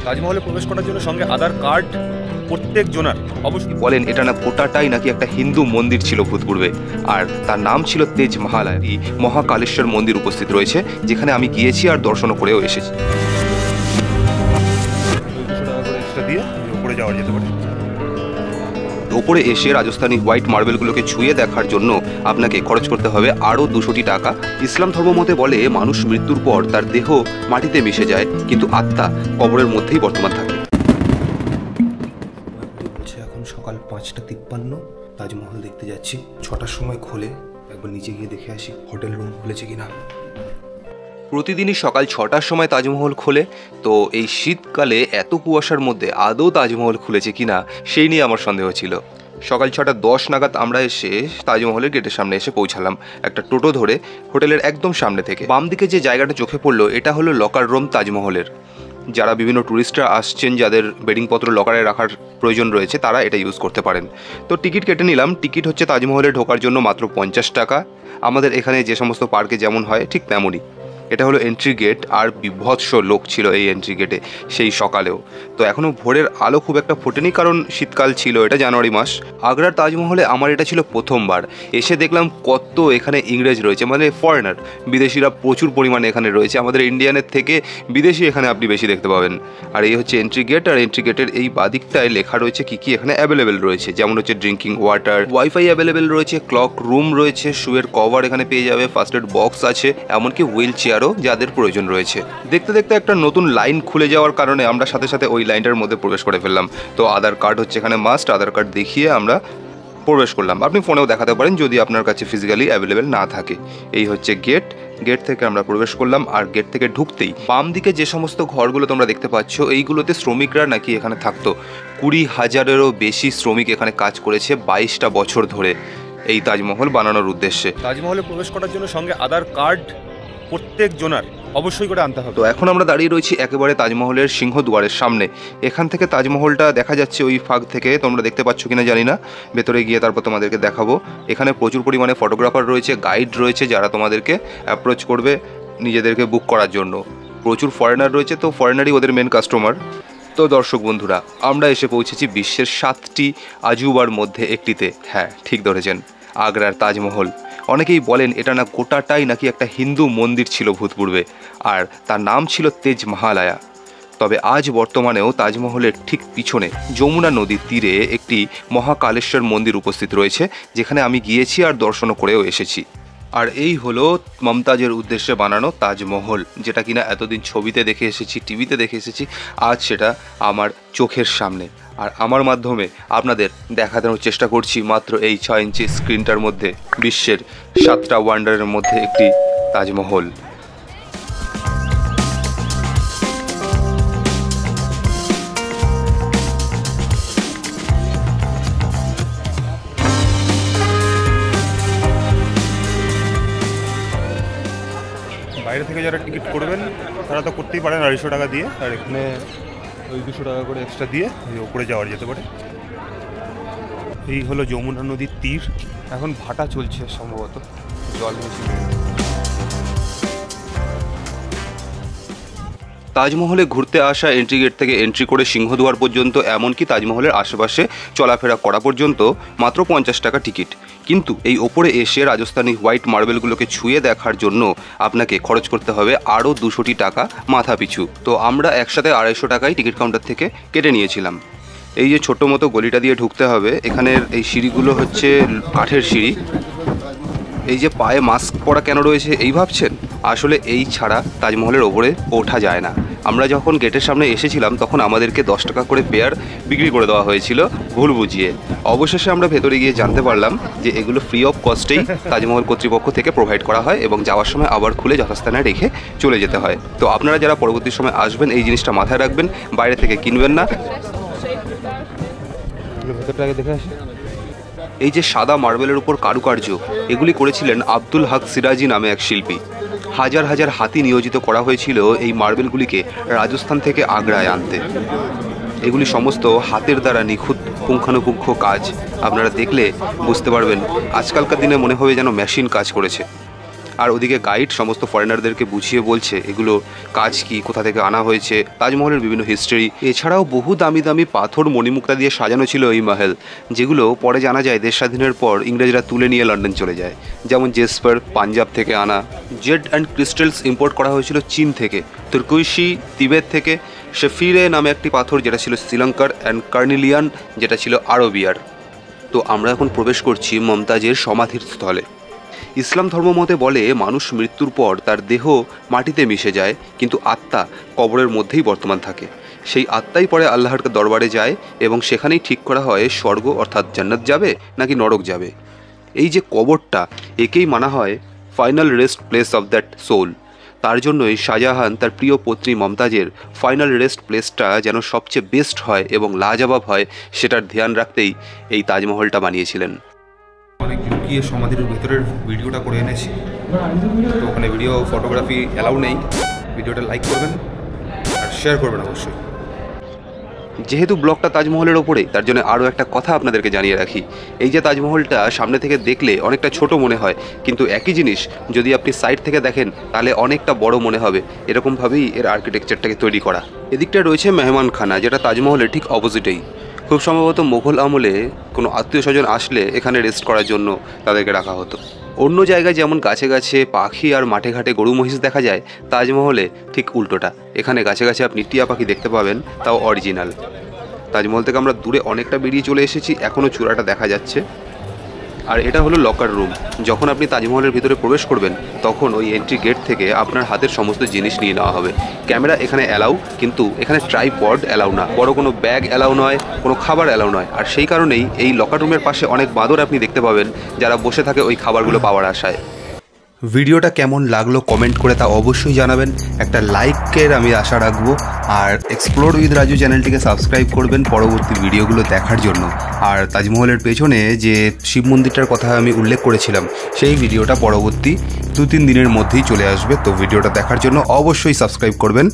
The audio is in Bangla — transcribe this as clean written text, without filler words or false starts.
তাজমহলে প্রবেশ করার জন্য সঙ্গে আধার কার্ড প্রত্যেক জনার অবশ্যই। বলেন এটা না গোটাটাই নাকি একটা হিন্দু মন্দির ছিল ভূতপূর্বে, আর তার নাম ছিল তেজ মহাল। মহাকালেশ্বর মন্দির উপস্থিত রয়েছে, যেখানে আমি গিয়েছি আর দর্শন করেও এসেছি। 200 টাকা করে এক্সট্রা দিয়ে উপরে যাওয়া যেতে পারে। ওপরে এসে রাজস্থানী হোয়াইট মার্বেলগুলোকে ছুঁয়ে দেখার জন্য আপনাকে খরচ করতে হবে আরও 200 টাকা। ইসলাম ধর্ম মতে বলে মানুষ মৃত্যুর পর তার দেহ মাটিতে মিশে যায়, কিন্তু আত্মা কবরের মধ্যেই বর্তমান থাকে। এখন সকাল 5:53, তাজমহল দেখতে যাচ্ছি। 6টার সময় খোলে, একবার নিচে গিয়ে দেখে আসি হোটেল রুম খুলেছে কিনা। প্রতিদিনই সকাল 6টার সময় তাজমহল খোলে, তো এই শীতকালে এত কুয়াশার মধ্যে আদৌ তাজমহল খুলেছে কিনা সেই নিয়ে আমার সন্দেহ ছিল। সকাল 6:10 নাগাদ আমরা এসে তাজমহলের গেটের সামনে এসে পৌঁছালাম একটা টোটো ধরে হোটেলের একদম সামনে থেকে। বাম দিকে যে জায়গাটা চোখে পড়লো এটা হলো লকার রুম তাজমহলের। যারা বিভিন্ন ট্যুরিস্টরা আসছেন, যাদের বেডিংপত্র লকারে রাখার প্রয়োজন রয়েছে, তারা এটা ইউজ করতে পারেন। তো টিকিট কেটে নিলাম। টিকিট হচ্ছে তাজমহলে ঢোকার জন্য মাত্র 50 টাকা। আমাদের এখানে যে সমস্ত পার্কে যেমন হয় ঠিক তেমনই। এটা হলো এন্ট্রি গেট, আর বিভৎস লোক ছিল এই এন্ট্রি গেটে সেই সকালেও। তো এখনও ভোরের আলো খুব একটা ফোটেনি, কারণ শীতকাল ছিল, এটা জানুয়ারি মাস। আগ্রার তাজমহলে আমার এটা ছিল প্রথমবার। এসে দেখলাম কত এখানে ইংরেজ রয়েছে, মানে ফরেনার, বিদেশিরা প্রচুর পরিমাণে এখানে রয়েছে। আমাদের ইন্ডিয়ানের থেকে বিদেশি এখানে আপনি বেশি দেখতে পাবেন। আর এই হচ্ছে এন্ট্রি গেট, আর এন্ট্রি গেটের এই বাদিকটায় লেখা রয়েছে কী কী এখানে অ্যাভেলেবেল রয়েছে, যেমন হচ্ছে ড্রিঙ্কিং ওয়াটার, ওয়াইফাই অ্যাভেলেবেল রয়েছে, ক্লক রুম রয়েছে, শুয়ের কভার এখানে পেয়ে যাবে, ফার্স্ট এড বক্স আছে, এমনকি হুইল চেয়ারও যাদের প্রয়োজন রয়েছে। দেখতে দেখতে একটা নতুন লাইন খুলে যাওয়ার কারণে আমরা সাথে সাথে ওই লাইনটার মধ্যে প্রবেশ করে ফেললাম। তো আধার কার্ড হচ্ছে এখানে মাস্ট, আধার কার্ড দেখিয়ে আমরা প্রবেশ করলাম। আপনি ফোনেও দেখাতে পারেন যদি আপনার কাছে ফিজিক্যালি অ্যাভেলেবেল না থাকে। এই হচ্ছে গেট। গেট থেকে আমরা প্রবেশ করলাম, আর গেট থেকে ঢুকতেই বাম দিকে যে সমস্ত ঘরগুলো তোমরা দেখতে পাচ্ছ, এইগুলোতে শ্রমিকরা নাকি এখানে থাকতো। 20,000-এরও বেশি শ্রমিক এখানে কাজ করেছে 22টা বছর ধরে এই তাজমহল বানানোর উদ্দেশ্যে। তাজমহলে প্রবেশ করার জন্য সঙ্গে আধার কার্ড প্রত্যেক জনার অবশ্যই করে আনতে হবে। তো এখন আমরা দাঁড়িয়ে রয়েছি একেবারে তাজমহলের সিংহদুয়ারের সামনে। এখান থেকে তাজমহলটা দেখা যাচ্ছে ওই ফাঁক থেকে, তোমরা দেখতে পাচ্ছ কিনা জানি না। ভেতরে গিয়ে তারপর তোমাদেরকে দেখাবো। এখানে প্রচুর পরিমাণে ফটোগ্রাফার রয়েছে, গাইড রয়েছে, যারা তোমাদেরকে অ্যাপ্রোচ করবে নিজেদেরকে বুক করার জন্য। প্রচুর ফরেনার রয়েছে, তো ফরেনারই ওদের মেন কাস্টমার। তো দর্শক বন্ধুরা, আমরা এসে পৌঁছেছি বিশ্বের 7টি আজুবার মধ্যে একটিতে। হ্যাঁ, ঠিক ধরেছেন, আগ্রার তাজমহল। অনেকেই বলেন এটা না গোটাটাই নাকি একটা হিন্দু মন্দির ছিল ভূতপূর্বে, আর তার নাম ছিল তেজ মহালয়া। তবে আজ বর্তমানেও তাজমহলের ঠিক পিছনে যমুনা নদীর তীরে একটি মহাকালেশ্বর মন্দির উপস্থিত রয়েছে, যেখানে আমি গিয়েছি আর দর্শনও করেও এসেছি। আর এই হলো মমতাজের উদ্দেশ্যে বানানো তাজমহল, যেটা কিনা এতদিন ছবিতে দেখে এসেছি, টিভিতে দেখে এসেছি, আজ সেটা আমার চোখের সামনে। আর আমার মাধ্যমে আপনাদের দেখানোর চেষ্টা করছি মাত্র এই 6 ইঞ্চি স্ক্রিনটার মধ্যে বিশ্বের 7টা ওয়ান্ডারের মধ্যে একটি তাজমহল। বাইরে থেকে যারা টিকিট করবেন তারা তো করতেই পারেন 250 টাকা দিয়ে, আর এখানে ওই 200 টাকা করে এক্সট্রা দিয়ে উপরে যাওয়া যেতে পারে। এই হলো যমুনা নদীর তীর। এখন ভাটা চলছে সম্ভবত, জল মিশিয়ে। তাজমহলে ঘুরতে আসা এন্ট্রি গেট থেকে এন্ট্রি করে সিংহদুয়ার পর্যন্ত, এমনকি তাজমহলের আশেপাশে চলাফেরা করা পর্যন্ত মাত্র 50 টাকা টিকিট। কিন্তু এই ওপরে এসে রাজস্থানী হোয়াইট মার্বেলগুলোকে ছুঁয়ে দেখার জন্য আপনাকে খরচ করতে হবে আরও 200 টাকা মাথা পিছু। তো আমরা একসাথে 250 টাকায় টিকিট কাউন্টার থেকে কেটে নিয়েছিলাম। এই যে ছোট্ট মতো গলিটা দিয়ে ঢুকতে হবে, এখানের এই সিঁড়িগুলো হচ্ছে কাঠের সিঁড়ি। এই যে পায়ে মাস্ক পরা কেন রয়েছে এই ভাবছেন, আসলে এই ছাড়া তাজমহলের ওপরে ওঠা যায় না। আমরা যখন গেটের সামনে এসেছিলাম তখন আমাদেরকে 10 টাকা করে পেয়ার বিক্রি করে দেওয়া হয়েছিল ভুল বুঝিয়ে। অবশেষে আমরা ভেতরে গিয়ে জানতে পারলাম যে এগুলো ফ্রি অফ কস্টেই তাজমহল কর্তৃপক্ষ থেকে প্রোভাইড করা হয়, এবং যাওয়ার সময় আবার খুলে যথাস্থানে রেখে চলে যেতে হয়। তো আপনারা যারা পরবর্তী সময় আসবেন এই জিনিসটা মাথায় রাখবেন, বাইরে থেকে কিনবেন না। ভেতরটাকে দেখে আসি। এই যে সাদা মার্বেলের উপর কারুকার্য, এগুলি করেছিলেন আব্দুল হক সিরাজি নামে এক শিল্পী। হাজার হাজার হাতি নিয়োজিত করা হয়েছিল এই মার্বেলগুলিকে রাজস্থান থেকে আগ্রায় আনতে। এগুলি সমস্ত হাতের দ্বারা নিখুঁত পুঙ্খানুপুঙ্খ কাজ। আপনারা দেখলে বুঝতে পারবেন, আজকালকার দিনে মনে হবে যেন মেশিন কাজ করেছে। আর ওদিকে গাইড সমস্ত ফরেনারদেরকে বুঝিয়ে বলছে এগুলো কাজ কি, কোথা থেকে আনা হয়েছে, তাজমহলের বিভিন্ন হিস্ট্রি। এছাড়াও বহু দামি দামি পাথর মণিমুক্তা দিয়ে সাজানো ছিল এই মহল, যেগুলো পরে জানা যায় দেশ স্বাধীনের পর ইংরেজরা তুলে নিয়ে লন্ডন চলে যায়। যেমন জেসপার পাঞ্জাব থেকে আনা, জেড অ্যান্ড ক্রিস্টালস ইম্পোর্ট করা হয়েছিল চীন থেকে, তুর্কুইশি তিবেত থেকে, শেফিরে নামে একটি পাথর যেটা ছিল শ্রীলঙ্কার, অ্যান্ড কার্নিলিয়ান যেটা ছিল আরবিয়ার। তো আমরা এখন প্রবেশ করছি মমতাজের সমাধির স্থলে। ইসলাম ধর্ম মতে বলে মানুষ মৃত্যুর পর তার দেহ মাটিতে মিশে যায়, কিন্তু আত্মা কবরের মধ্যেই বর্তমান থাকে। সেই আত্মাই পরে আল্লাহর দরবারে যায় এবং সেখানেই ঠিক করা হয় স্বর্গ অর্থাৎ জান্নাত যাবে নাকি নরক যাবে। এই যে কবরটা, একেই মানা হয় final rest place of that soul. তার জন্যই শাহজাহান তার প্রিয় পত্নী মমতাজের ফাইনাল রেস্ট প্লেসটা যেন সবচেয়ে বেস্ট হয় এবং লাজবাব হয়, সেটার ধ্যান রাখতেই এই তাজমহলটা বানিয়েছিলেন। অনেক লুকিয়ে সমাধির ভেতরের ভিডিওটা করে এনেছি, তো ওখানে ভিডিও ফটোগ্রাফি অ্যালাউ নেই। ভিডিওটা লাইক করবেন আর শেয়ার করবেন অবশ্যই। যেহেতু ব্লগটা তাজমহলের ওপরেই, তার জন্য আরও একটা কথা আপনাদেরকে জানিয়ে রাখি। এই যে তাজমহলটা সামনে থেকে দেখলে অনেকটা ছোট মনে হয়, কিন্তু একই জিনিস যদি আপনি সাইড থেকে দেখেন তাহলে অনেকটা বড় মনে হবে। এরকমভাবেই এর আর্কিটেকচারটাকে তৈরি করা। এদিকটা রয়েছে মেহমানখানা, যেটা তাজমহলের ঠিক অপোজিটেই। খুব সম্ভবত মুঘল আমলে কোনো আত্মীয় স্বজন আসলে এখানে রেস্ট করার জন্য তাদেরকে রাখা হতো। অন্য জায়গায় যেমন গাছে গাছে পাখি আর মাঠে ঘাটে গরু মহিষ দেখা যায়, তাজমহলে ঠিক উল্টোটা। এখানে গাছে গাছে আপনি টিয়া পাখি দেখতে পাবেন, তাও অরিজিনাল। তাজমহল থেকে আমরা দূরে অনেকটা বেরিয়ে চলে এসেছি, এখনও চূড়াটা দেখা যাচ্ছে। আর এটা হলো লকার রুম। যখন আপনি তাজমহলের ভিতরে প্রবেশ করবেন তখন ওই এন্ট্রি গেট থেকে আপনার হাতের সমস্ত জিনিস নিয়ে নেওয়া হবে। ক্যামেরা এখানে অ্যালাউ, কিন্তু এখানে ট্রাইপড অ্যালাউ না, বড় কোনো ব্যাগ অ্যালাউ নয়, কোনো খাবার অ্যালাউ নয়। আর সেই কারণেই এই লকার রুমের পাশে অনেক বাঁদর আপনি দেখতে পাবেন, যারা বসে থাকে ওই খাবারগুলো পাওয়ার আশায়। ভিডিওটা কেমন লাগলো কমেন্ট করে তা অবশ্যই জানাবেন। একটা লাইকের আমি আশা রাখবো। আর এক্সপ্লোর উইথ রাজু চ্যানেলটিকে সাবস্ক্রাইব করবেন পরবর্তী ভিডিওগুলো দেখার জন্য। আর তাজমহলের পেছনে যে শিব মন্দিরটার কথা আমি উল্লেখ করেছিলাম, সেই ভিডিওটা পরবর্তী 2-3 দিনের মধ্যেই চলে আসবে। তো ভিডিওটা দেখার জন্য অবশ্যই সাবস্ক্রাইব করবেন।